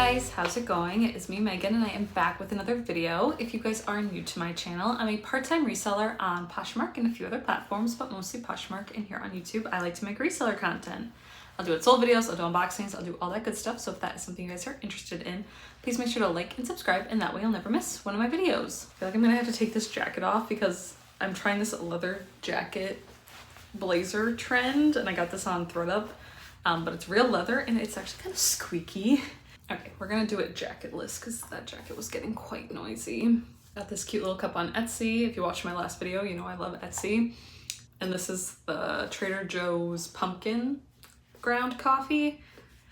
guys, how's it going? It's me, Megan, and I am back with another video. If you guys are new to my channel, I'm a part-time reseller on Poshmark and a few other platforms, but mostly Poshmark, and here on YouTube, I like to make reseller content. I'll do sold videos, I'll do unboxings, I'll do all that good stuff, so if that is something you guys are interested in, please make sure to like and subscribe, and that way you'll never miss one of my videos. I feel like I'm gonna have to take this jacket off because I'm trying this leather jacket blazer trend, and I got this on ThredUp, but it's real leather, and it's actually kind of squeaky. Okay, we're gonna do it jacketless because that jacket was getting quite noisy. Got this cute little cup on Etsy. If you watched my last video, you know I love Etsy. And this is the Trader Joe's pumpkin ground coffee.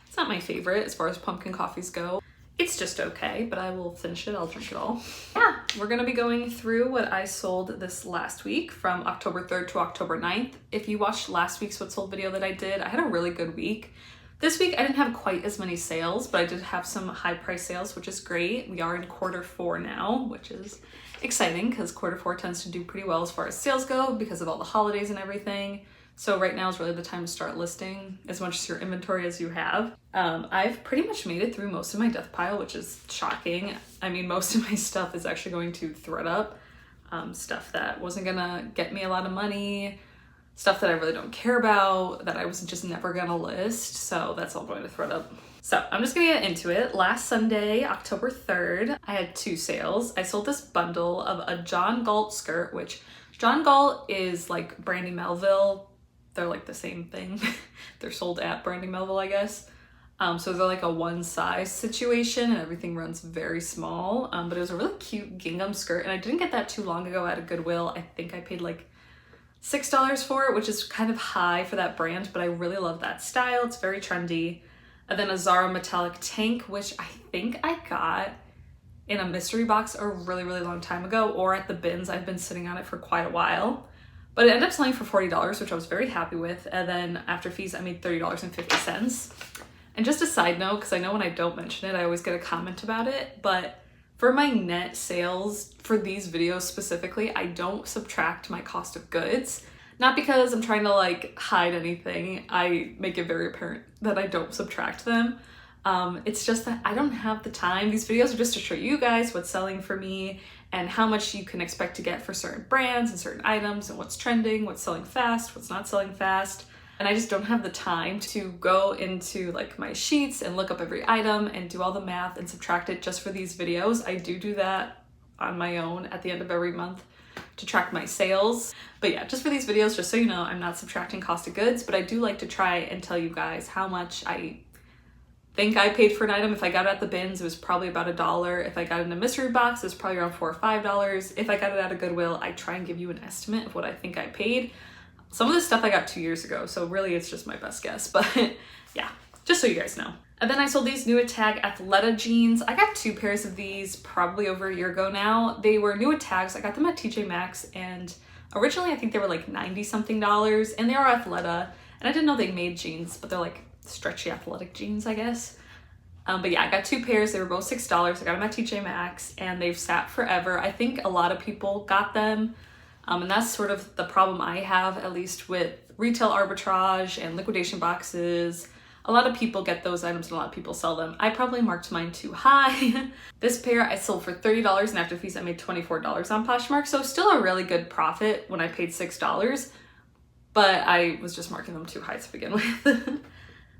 It's not my favorite as far as pumpkin coffees go. It's just okay, but I will finish it. I'll drink it all. Yeah, we're gonna be going through what I sold this last week from October 3rd to October 9th. If you watched last week's What Sold video that I did, I had a really good week. This week I didn't have quite as many sales, but I did have some high price sales, which is great. We are in Q4 now, which is exciting because Q4 tends to do pretty well as far as sales go because of all the holidays and everything. So right now is really the time to start listing as much as your inventory as you have. I've pretty much made it through most of my death pile, which is shocking. I mean, most of my stuff is actually going to ThredUp, stuff that wasn't gonna get me a lot of money, stuff that I really don't care about, that I was just never gonna list. So that's all going to ThredUp. So I'm just gonna get into it. Last Sunday, October 3rd, I had 2 sales. I sold this bundle of a John Galt skirt, which John Galt is like Brandy Melville. They're like the same thing. They're sold at Brandy Melville, I guess. So they're like a one size situation and everything runs very small. But it was a really cute gingham skirt, and I didn't get that too long ago at a Goodwill. I think I paid like $6 for it, which is kind of high for that brand, but I really love that style. It's very trendy. And then a Zara metallic tank, which I think I got in a mystery box a really long time ago, or at the bins. I've been sitting on it for quite a while. But it ended up selling for $40, which I was very happy with. And then after fees, I made $30.50. And just a side note, because I know when I don't mention it, I always get a comment about it, but for my net sales for these videos specifically, I don't subtract my cost of goods. Not because I'm trying to like hide anything. I make it very apparent that I don't subtract them. It's just that I don't have the time. These videos are just to show you guys what's selling for me and how much you can expect to get for certain brands and certain items and what's trending, what's selling fast, what's not selling fast. And I just don't have the time to go into like my sheets and look up every item and do all the math and subtract it just for these videos. I do that on my own at the end of every month to track my sales. But yeah, just for these videos, just so you know, I'm not subtracting cost of goods, but I do like to try and tell you guys how much I think I paid for an item. If I got it at the bins, it was probably about $1. If I got it in a mystery box, it was probably around $4 or $5. If I got it at a Goodwill, I try and give you an estimate of what I think I paid. Some of this stuff I got 2 years ago, so really it's just my best guess, but yeah, just so you guys know. And then I sold these new tag Athleta jeans. I got 2 pairs of these probably over a year ago now. They were new tags. I got them at TJ Maxx, and originally I think they were like $90-something, and they are Athleta, and I didn't know they made jeans, but they're like stretchy athletic jeans, I guess. But yeah, I got 2 pairs. They were both $6. I got them at TJ Maxx, and they've sat forever. I think a lot of people got them. And that's sort of the problem I have, at least with retail arbitrage and liquidation boxes. A lot of people get those items and a lot of people sell them. I probably marked mine too high. This pair I sold for $30, and after fees I made $24 on Poshmark, so still a really good profit when I paid $6, but I was just marking them too high to begin with.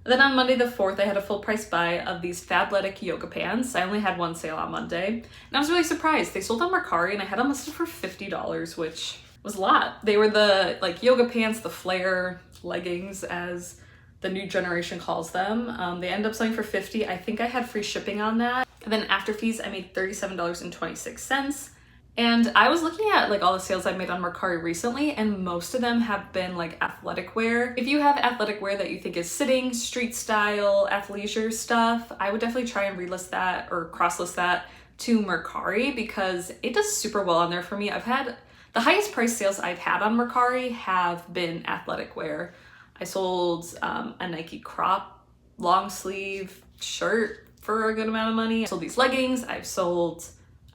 Then on Monday the 4th, I had a full price buy of these Fabletic yoga pants. I only had one sale on Monday, and I was really surprised. They sold on Kauri, and I had them listed for $50, which was a lot. They were the like yoga pants, the flare leggings, as the new generation calls them. They end up selling for $50. I think I had free shipping on that. And then after fees, I made $37.26. And I was looking at like all the sales I made on Kauri recently, and most of them have been like athletic wear. If you have athletic wear that you think is sitting, street style, athleisure stuff, I would definitely try and relist that or cross-list that to Kauri because it does super well on there for me. I've had the highest price sales I've had on Kauri have been athletic wear. I sold a Nike crop long sleeve shirt for a good amount of money. I sold these leggings. I've sold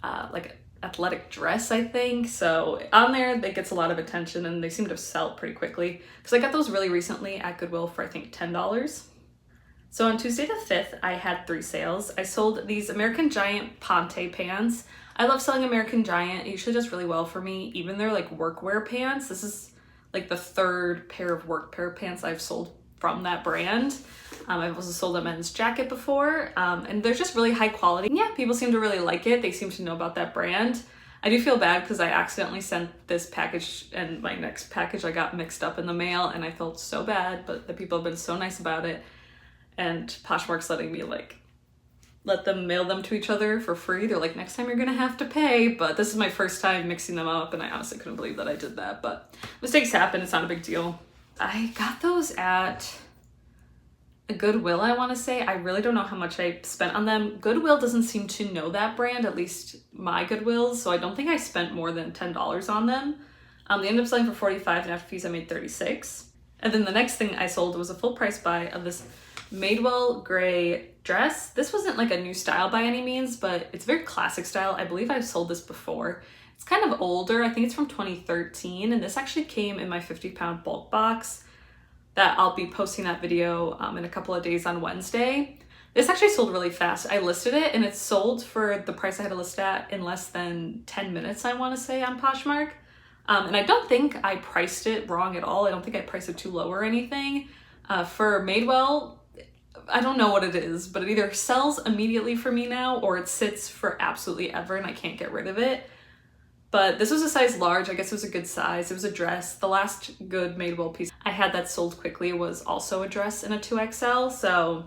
like athletic dress, I think. So on there, that gets a lot of attention, and they seem to sell pretty quickly because I got those really recently at Goodwill for I think $10. So on Tuesday the 5th, I had 3 sales. I sold these American Giant Ponte pants. I love selling American Giant. It usually does really well for me, even their like workwear pants. This is like the 3rd pair of work pair pants I've sold from that brand. I've also sold a men's jacket before, and they're just really high quality. Yeah, people seem to really like it. They seem to know about that brand. I do feel bad because I accidentally sent this package and my next package I got mixed up in the mail, and I felt so bad, but the people have been so nice about it. And Poshmark's letting me like let them mail them to each other for free. They're like, next time you're gonna have to pay, but this is my first time mixing them up, and I honestly couldn't believe that I did that, but mistakes happen, it's not a big deal. I got those at a Goodwill, I want to say. I really don't know how much I spent on them. Goodwill doesn't seem to know that brand, at least my Goodwills, so I don't think I spent more than $10 on them. They ended up selling for $45, and after fees I made $36. And then the next thing I sold was a full price buy of this Madewell gray dress. This wasn't like a new style by any means, but it's very classic style. I believe I've sold this before. It's kind of older. I think it's from 2013, and this actually came in my 50-pound bulk box that I'll be posting that video in a couple of days on Wednesday. This actually sold really fast. I listed it and it sold for the price I had to list at in less than 10 minutes, I want to say, on Poshmark. And I don't think I priced it wrong at all. I don't think I priced it too low or anything. For Madewell, I don't know what it is, but it either sells immediately for me now or it sits for absolutely ever and I can't get rid of it. But this was a size large. I guess it was a good size. It was a dress. The last good Madewell piece I had that sold quickly was also a dress in a 2XL. So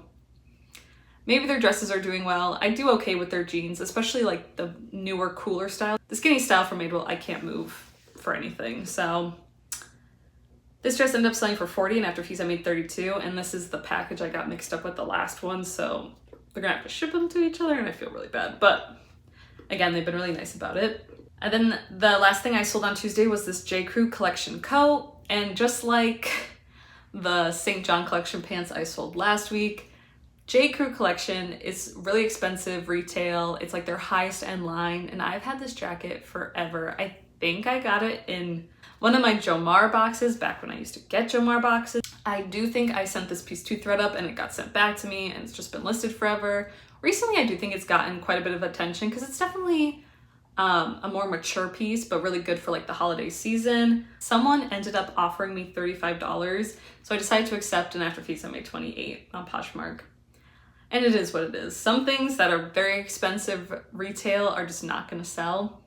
maybe their dresses are doing well. I do okay with their jeans, especially like the newer, cooler style. The skinny style from Madewell, I can't move for anything. So this dress ended up selling for $40, and after fees I made $32. And this is the package I got mixed up with the last one. So they're gonna have to ship them to each other and I feel really bad. But again, they've been really nice about it. And then the last thing I sold on Tuesday was this J.Crew collection coat. And just like the St. John collection pants I sold last week, J.Crew collection is really expensive retail. It's like their highest end line. And I've had this jacket forever. I think I got it in one of my Jomar boxes back when I used to get Jomar boxes. I do think I sent this piece to ThredUp and it got sent back to me and it's just been listed forever. Recently, I do think it's gotten quite a bit of attention because it's definitely a more mature piece, but really good for like the holiday season. Someone ended up offering me $35, so I decided to accept, and after fees I made $28 on Poshmark. And it is what it is. Some things that are very expensive retail are just not gonna sell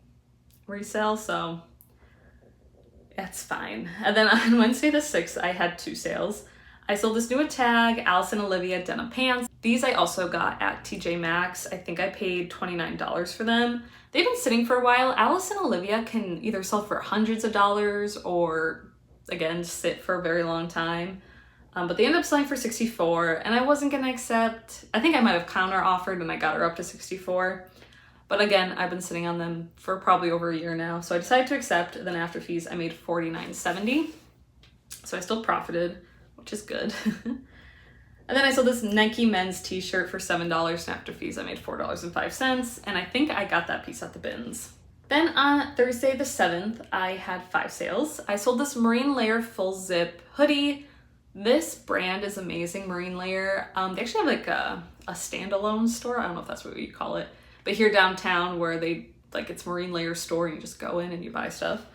resale, so that's fine. And then on Wednesday the 6th, I had 2 sales. I sold this new tag, Alice and Olivia denim pants. These I also got at TJ Maxx. I think I paid $29 for them. They've been sitting for a while. Alice and Olivia can either sell for hundreds of dollars or, again, sit for a very long time. But they ended up selling for $64, and I wasn't gonna accept. I think I might have counter offered and I got her up to $64. But again, I've been sitting on them for probably over a year now. So I decided to accept, and then after fees, I made $49.70. So I still profited, which is good. And then I sold this Nike men's t-shirt for $7, and after fees I made $4.05, and I think I got that piece at the bins. Then on Thursday the 7th, I had 5 sales. I sold this Marine Layer full zip hoodie. This brand is amazing, Marine Layer. They actually have like a standalone store. I don't know if that's what you call it, but here downtown where they, like, it's Marine Layer store and you just go in and you buy stuff.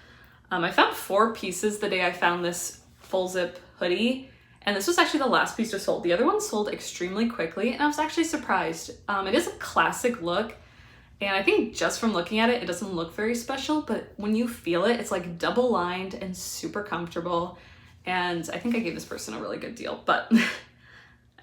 I found 4 pieces the day I found this full zip hoodie. And this was actually the last piece just sold. The other one sold extremely quickly, and I was actually surprised. It is a classic look, and I think just from looking at it, it doesn't look very special, but when you feel it, it's like double lined and super comfortable. And I think I gave this person a really good deal, but I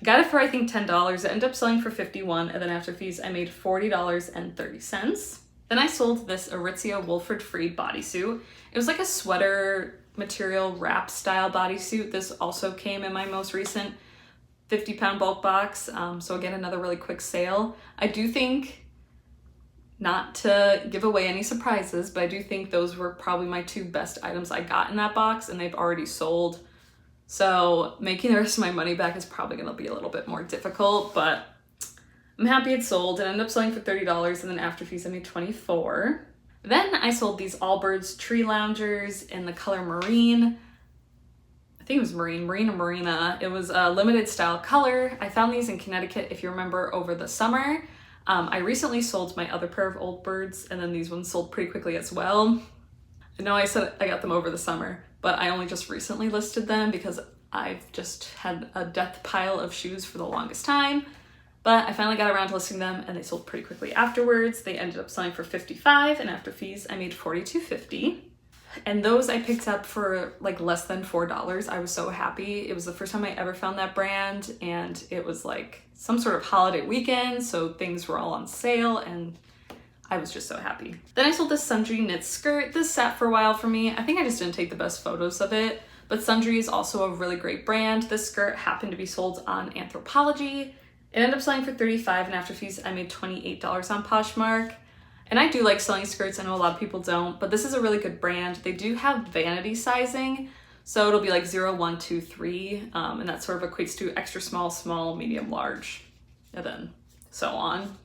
got it for, I think, $10. It ended up selling for $51, and then after fees, I made $40.30. Then I sold this Aritzia Wilfred Frayed bodysuit. It was like a sweater material wrap style bodysuit. This also came in my most recent 50-pound bulk box. So again, another really quick sale. I do think, not to give away any surprises, but I do think those were probably my 2 best items I got in that box, and they've already sold. So making the rest of my money back is probably gonna be a little bit more difficult, but I'm happy it sold. It ended up selling for $30, and then after fees I made $24. Then I sold these Allbirds tree loungers in the color marine. I think it was Marine or Marina. It was a limited style color. I found these in Connecticut, if you remember, over the summer. I recently sold my other pair of Allbirds, and then these ones sold pretty quickly as well. I know I said I got them over the summer, but I only just recently listed them because I've just had a death pile of shoes for the longest time. But I finally got around to listing them and they sold pretty quickly afterwards. They ended up selling for $55, and after fees I made $42.50. And those I picked up for like less than $4. I was so happy. It was the first time I ever found that brand, and it was like some sort of holiday weekend, so things were all on sale and I was just so happy. Then I sold this Sundry knit skirt. This sat for a while for me. I think I just didn't take the best photos of it, but Sundry is also a really great brand. This skirt happened to be sold on Anthropologie. It ended up selling for $35, and after fees I made $28 on Poshmark. And I do like selling skirts. I know a lot of people don't, but this is a really good brand. They do have vanity sizing, so it'll be like 0, 1, 2, 3, and that sort of equates to extra small, small, medium, large, and then so on.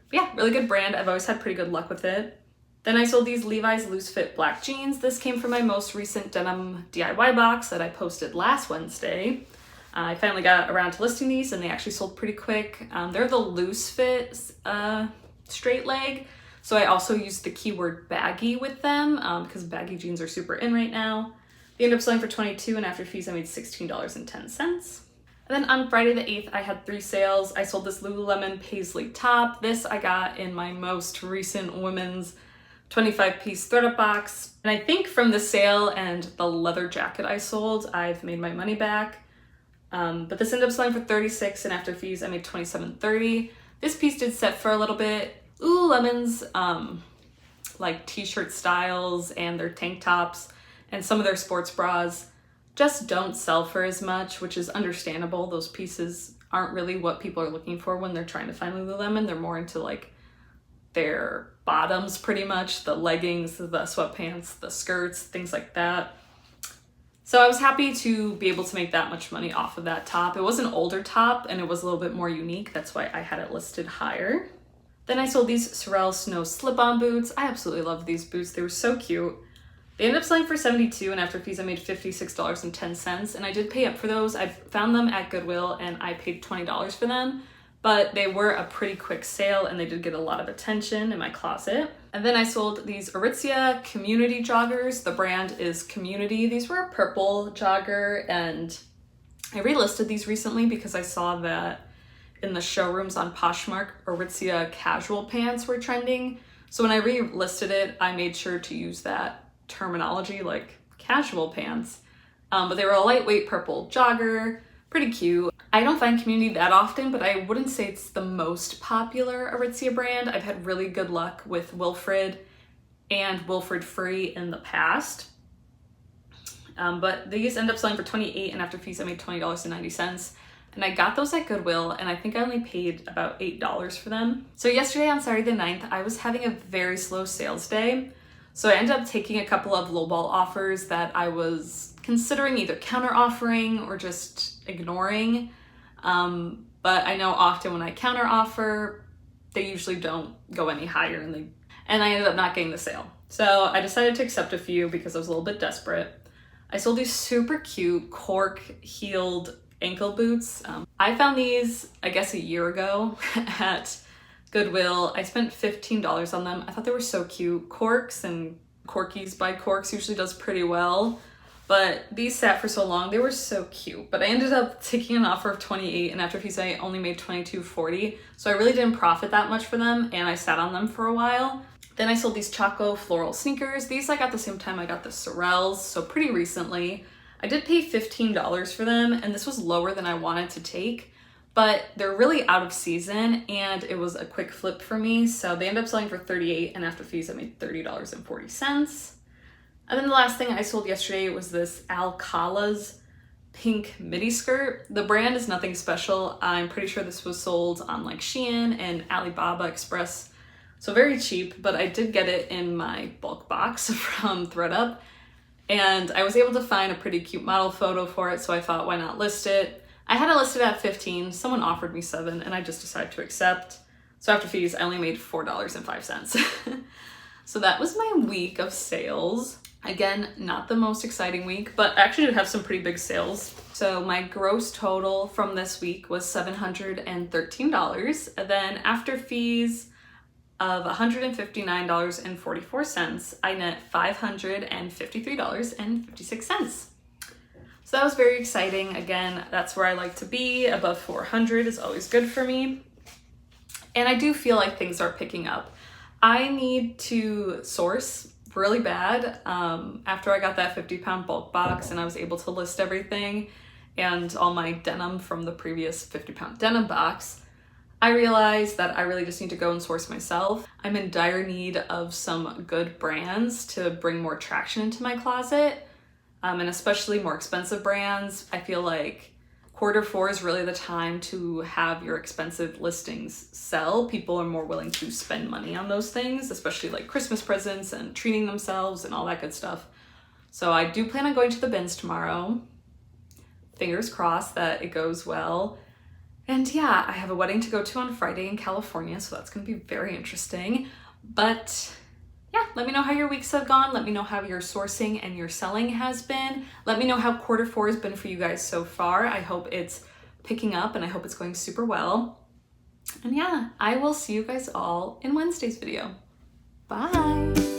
But yeah, really good brand. I've always had pretty good luck with it. Then I sold these Levi's loose fit black jeans. This came from my most recent denim DIY box that I posted last Wednesday. I finally got around to listing these, and they actually sold pretty quick. They're the loose fit straight leg, so I also used the keyword baggy with them because baggy jeans are super in right now. They ended up selling for $22, and after fees I made $16.10. And then on Friday the 8th I had 3 sales. I sold this Lululemon paisley top. This I got in my most recent women's 25-piece thread-up box, and I think from the sale and the leather jacket I sold, I've made my money back. But this ended up selling for $36, and after fees I made $27.30. This piece did set for a little bit. Lululemon's like t-shirt styles and their tank tops and some of their sports bras just don't sell for as much, which is understandable. Those pieces aren't really what people are looking for when they're trying to find Lululemon. They're more into like their bottoms pretty much, the leggings, the sweatpants, the skirts, things like that. So I was happy to be able to make that much money off of that top. It was an older top and it was a little bit more unique. That's why I had it listed higher. Then I sold these Sorel snow slip-on boots. I absolutely love these boots. They were so cute. They ended up selling for $72, and after fees I made $56.10. And I did pay up for those. I found them at Goodwill and I paid $20 for them, but they were a pretty quick sale and they did get a lot of attention in my closet. And then I sold these Aritzia Community joggers. The brand is Community. These were a purple jogger, and I relisted these recently because I saw that in the showrooms on Poshmark, Aritzia casual pants were trending. So when I relisted it, I made sure to use that terminology, like casual pants. But they were a lightweight purple jogger, pretty cute. I don't find Community that often, but I wouldn't say it's the most popular Aritzia brand. I've had really good luck with Wilfred and Wilfred Free in the past. But these end up selling for $28, and after fees I made $20.90. And I got those at Goodwill, and I think I only paid about $8 for them. So yesterday on Saturday the 9th, I was having a very slow sales day. So I ended up taking a couple of lowball offers that I was considering either counter offering or just ignoring. But I know often when I counter offer, they usually don't go any higher, and I ended up not getting the sale. So I decided to accept a few because I was a little bit desperate. I sold these super cute cork heeled ankle boots. I found these, I guess, a year ago at Goodwill. I spent $15 on them. I thought they were so cute. Corks and Corkies by Corks usually does pretty well, but these sat for so long. They were so cute, but I ended up taking an offer of $28, and after fees I only made $22.40. So I really didn't profit that much for them, and I sat on them for a while. Then I sold these Choco floral sneakers. These I got the same time I got the Sorels, so pretty recently. I did pay $15 for them, and this was lower than I wanted to take, but they're really out of season, and it was a quick flip for me, so they ended up selling for $38, and after fees I made $30.40. And then the last thing I sold yesterday was this Alcala's pink midi skirt. The brand is nothing special. I'm pretty sure this was sold on like Shein and Alibaba Express, so very cheap, but I did get it in my bulk box from thredUP. And I was able to find a pretty cute model photo for it, so I thought, why not list it? I had it listed at $15, someone offered me $7, and I just decided to accept. So after fees, I only made $4.05. So that was my week of sales. Again, not the most exciting week, but I actually did have some pretty big sales. So my gross total from this week was $713. And then after fees of $159.44, I net $553.56. So that was very exciting. Again, that's where I like to be. Above 400 is always good for me. And I do feel like things are picking up. I need to source really bad. After I got that 50-pound bulk box and I was able to list everything and all my denim from the previous 50-pound denim box, I realized that I really just need to go and source myself. I'm in dire need of some good brands to bring more traction into my closet. And especially more expensive brands. I feel like Q4 is really the time to have your expensive listings sell. People are more willing to spend money on those things, especially like Christmas presents and treating themselves and all that good stuff. So I do plan on going to the bins tomorrow. Fingers crossed that it goes well. And yeah, I have a wedding to go to on Friday in California, so that's gonna be very interesting. But yeah, let me know how your weeks have gone. Let me know how your sourcing and your selling has been. Let me know how Q4 has been for you guys so far. I hope it's picking up and I hope it's going super well. And yeah, I will see you guys all in Wednesday's video. Bye.